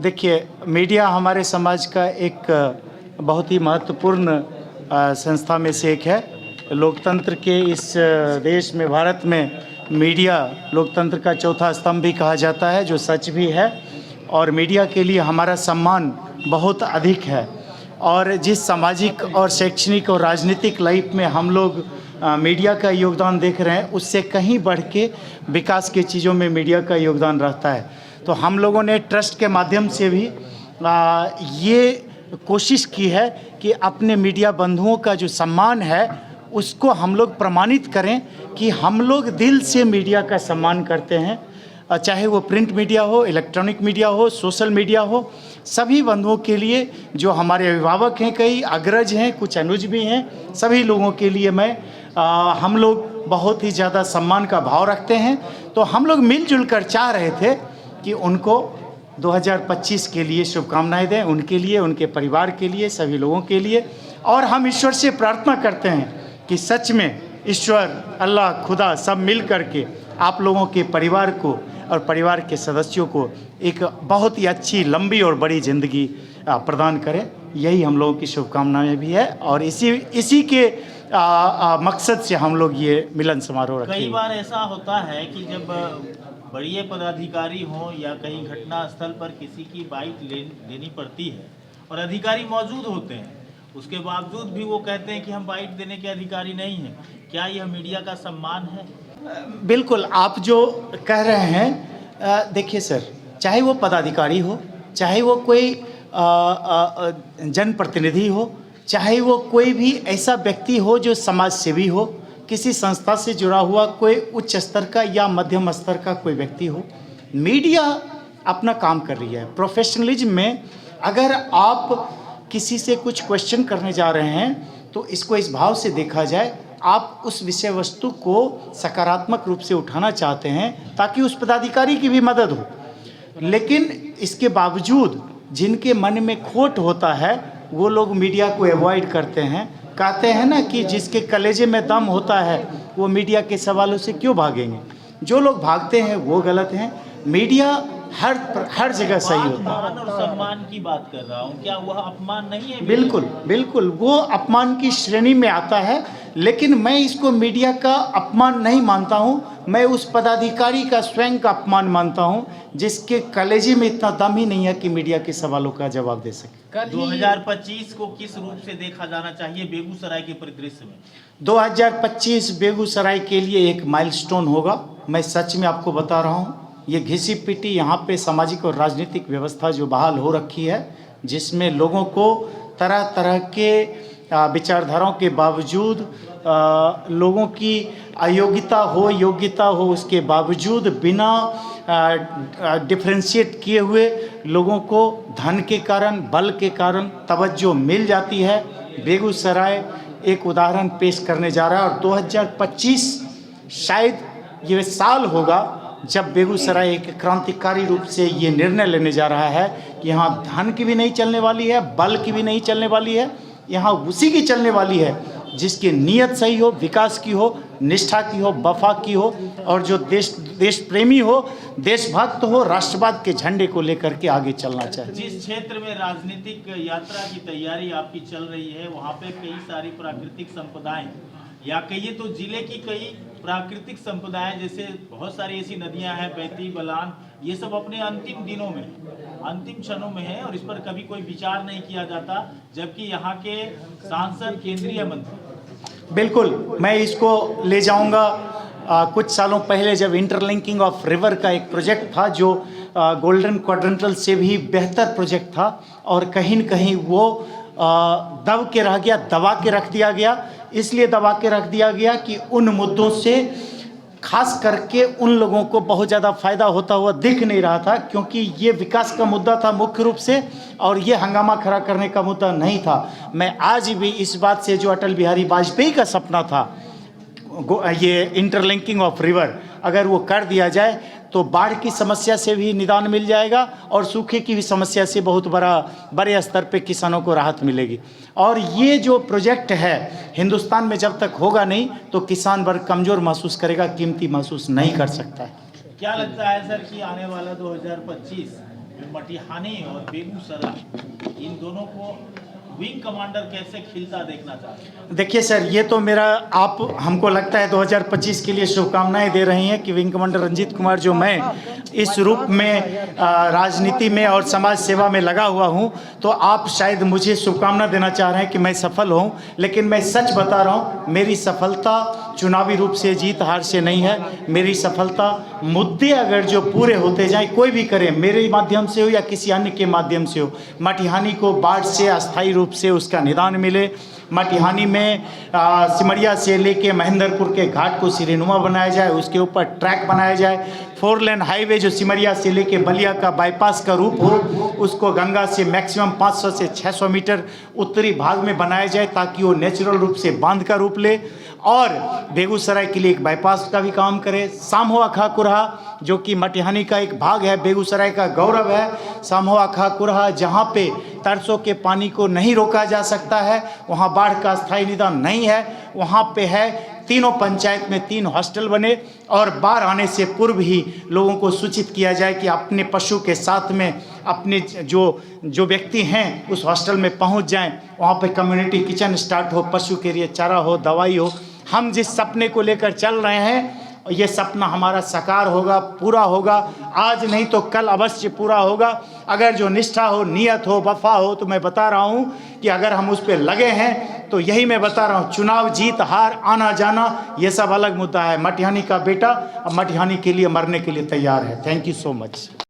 देखिए, मीडिया हमारे समाज का एक बहुत ही महत्वपूर्ण संस्था में से एक है। लोकतंत्र के इस देश में, भारत में, मीडिया लोकतंत्र का चौथा स्तंभ भी कहा जाता है, जो सच भी है। और मीडिया के लिए हमारा सम्मान बहुत अधिक है। और जिस सामाजिक और शैक्षणिक और राजनीतिक लाइफ में हम लोग मीडिया का योगदान देख रहे हैं, उससे कहीं बढ़ के विकास की चीज़ों में मीडिया का योगदान रहता है। तो हम लोगों ने ट्रस्ट के माध्यम से भी ये कोशिश की है कि अपने मीडिया बंधुओं का जो सम्मान है उसको हम लोग प्रमाणित करें कि हम लोग दिल से मीडिया का सम्मान करते हैं। चाहे वो प्रिंट मीडिया हो, इलेक्ट्रॉनिक मीडिया हो, सोशल मीडिया हो, सभी बंधुओं के लिए, जो हमारे अभिभावक हैं, कई अग्रज हैं, कुछ अनुज भी हैं, सभी लोगों के लिए हम लोग बहुत ही ज़्यादा सम्मान का भाव रखते हैं। तो हम लोग मिलजुल कर चाह रहे थे कि उनको 2025 के लिए शुभकामनाएं दें, उनके लिए, उनके परिवार के लिए, सभी लोगों के लिए। और हम ईश्वर से प्रार्थना करते हैं कि सच में ईश्वर, अल्लाह, खुदा सब मिल करके आप लोगों के परिवार को और परिवार के सदस्यों को एक बहुत ही अच्छी, लंबी और बड़ी ज़िंदगी प्रदान करें। यही हम लोगों की शुभकामनाएं भी है और इसी के मकसद से हम लोग ये मिलन समारोह रखें। कई बार ऐसा होता है कि जब बड़े पदाधिकारी हों या कहीं घटना स्थल पर किसी की बाइट लेनी पड़ती है और अधिकारी मौजूद होते हैं, उसके बावजूद भी वो कहते हैं कि हम बाइट देने के अधिकारी नहीं हैं, क्या यह मीडिया का सम्मान है? बिल्कुल, आप जो कह रहे हैं, देखिए सर, चाहे वो पदाधिकारी हो, चाहे वो कोई जनप्रतिनिधि हो, चाहे वो कोई भी ऐसा व्यक्ति हो जो समाज सेवी हो, किसी संस्था से जुड़ा हुआ कोई उच्च स्तर का या मध्यम स्तर का कोई व्यक्ति हो, मीडिया अपना काम कर रही है। प्रोफेशनलिज्म में अगर आप किसी से कुछ क्वेश्चन करने जा रहे हैं तो इसको इस भाव से देखा जाए, आप उस विषय वस्तु को सकारात्मक रूप से उठाना चाहते हैं ताकि उस पदाधिकारी की भी मदद हो। लेकिन इसके बावजूद जिनके मन में खोट होता है वो लोग मीडिया को अवॉइड करते हैं। कहते हैं ना कि जिसके कलेजे में दम होता है वो मीडिया के सवालों से क्यों भागेंगे। जो लोग भागते हैं वो गलत हैं। मीडिया हर जगह सही होता है। और सम्मान की बात कर रहा हूँ, क्या वह अपमान नहीं है? बिल्कुल बिल्कुल, वो अपमान की श्रेणी में आता है, लेकिन मैं इसको मीडिया का अपमान नहीं मानता हूँ। मैं उस पदाधिकारी का स्वयं का अपमान मानता हूँ जिसके कलेजे में इतना दम ही नहीं है कि मीडिया के सवालों का जवाब दे सके। 2025 को किस रूप से देखा जाना चाहिए बेगूसराय के परिदृश्य में? 2025 बेगूसराय के लिए एक माइलस्टोन होगा। मैं सच में आपको बता रहा हूँ, ये घिसी पिटी यहाँ पे सामाजिक और राजनीतिक व्यवस्था जो बहाल हो रखी है, जिसमें लोगों को तरह तरह के विचारधाराओं के बावजूद, लोगों की अयोग्यता हो, योग्यता हो, उसके बावजूद बिना डिफ्रेंशिएट किए हुए लोगों को धन के कारण, बल के कारण तवज्जो मिल जाती है। बेगूसराय एक उदाहरण पेश करने जा रहा है और 2025 शायद ये साल होगा जब बेगूसराय एक क्रांतिकारी रूप से ये निर्णय लेने जा रहा है कि यहाँ धन की भी नहीं चलने वाली है, बल की भी नहीं चलने वाली है, यहाँ उसी की चलने वाली है जिसकी नीयत सही हो, विकास की हो, निष्ठा की हो, वफा की हो और जो देश प्रेमी हो, देशभक्त हो, राष्ट्रवाद के झंडे को लेकर के आगे चलना चाहिए। जिस क्षेत्र में राजनीतिक यात्रा की तैयारी आपकी चल रही है, वहाँ पे कई सारी प्राकृतिक संपदाएं या कहिए तो जिले की कई प्राकृतिक संपदाएं, जैसे बहुत सारी ऐसी नदियां हैं, बैती, बलान, ये सब अपने अंतिम दिनों में, अंतिम क्षणों में है और इस पर कभी कोई विचार नहीं किया जाता, जबकि यहाँ के सांसद, केंद्रीय मंत्री। बिल्कुल, मैं इसको ले जाऊंगा। कुछ सालों पहले जब इंटरलिंकिंग ऑफ रिवर का एक प्रोजेक्ट था जो गोल्डन क्वाड्रेंटल से भी बेहतर प्रोजेक्ट था और कहीं न कहीं वो दबा के रख दिया गया। इसलिए दबा के रख दिया गया कि उन मुद्दों से खास करके उन लोगों को बहुत ज़्यादा फायदा होता हुआ दिख नहीं रहा था, क्योंकि ये विकास का मुद्दा था मुख्य रूप से और ये हंगामा खड़ा करने का मुद्दा नहीं था। मैं आज भी इस बात से, जो अटल बिहारी वाजपेयी का सपना था, ये इंटरलिंकिंग ऑफ रिवर, अगर वो कर दिया जाए तो बाढ़ की समस्या से भी निदान मिल जाएगा और सूखे की भी समस्या से बहुत बड़े स्तर पे किसानों को राहत मिलेगी। और ये जो प्रोजेक्ट है हिंदुस्तान में जब तक होगा नहीं तो किसान वर्ग कमज़ोर महसूस करेगा, कीमती महसूस नहीं कर सकता है। क्या लगता है सर कि आने वाला 2025 मटिहानी और बेगूसराय इन दोनों को विंग कमांडर कैसे खिलता देखना चाहते हैं? देखिए सर, ये तो मेरा, आप हमको लगता है 2025 के लिए शुभकामनाएं दे रही हैं कि विंग कमांडर रंजीत कुमार, जो मैं इस रूप में राजनीति में और समाज सेवा में लगा हुआ हूं, तो आप शायद मुझे शुभकामना देना चाह रहे हैं कि मैं सफल हूं। लेकिन मैं सच बता रहा हूं, मेरी सफलता चुनावी रूप से जीत हार से नहीं है। मेरी सफलता मुद्दे अगर जो पूरे होते जाए, कोई भी करे, मेरे माध्यम से हो या किसी अन्य के माध्यम से हो, मटिहानी को बाढ़ से अस्थायी रूप से उसका निदान मिले, मटिहानी में सिमरिया से लेके महेंद्रपुर के घाट को सिरेनुमा बनाया जाए, उसके ऊपर ट्रैक बनाया जाए, 4 लेन हाईवे जो सिमरिया से लेके बलिया का बाईपास का रूप हो, उसको गंगा से मैक्सिमम 500 से 600 मीटर उत्तरी भाग में बनाया जाए ताकि वो नेचुरल रूप से बांध का रूप ले, और बेगूसराय के लिए एक बाईपास का भी काम करे। सामहो अखा कुरहा जो कि मटिहानी का एक भाग है, बेगूसराय का गौरव है, सामहो अखा कुरहा जहाँ पे तरसों के पानी को नहीं रोका जा सकता है, वहाँ बाढ़ का स्थायी निदान नहीं है, वहाँ पे है तीनों पंचायत में 3 हॉस्टल बने और बाढ़ आने से पूर्व ही लोगों को सूचित किया जाए कि अपने पशु के साथ में अपने जो व्यक्ति हैं उस हॉस्टल में पहुंच जाएं, वहाँ पे कम्युनिटी किचन स्टार्ट हो, पशु के लिए चारा हो, दवाई हो। हम जिस सपने को लेकर चल रहे हैं, ये सपना हमारा साकार होगा, पूरा होगा, आज नहीं तो कल अवश्य पूरा होगा। अगर जो निष्ठा हो, नियत हो, वफा हो, तो मैं बता रहा हूँ कि अगर हम उस पर लगे हैं तो यही मैं बता रहा हूँ, चुनाव जीत हार आना जाना ये सब अलग मुद्दा है। मटिहानी का बेटा अब मटिहानी के लिए मरने के लिए तैयार है। Thank you so much.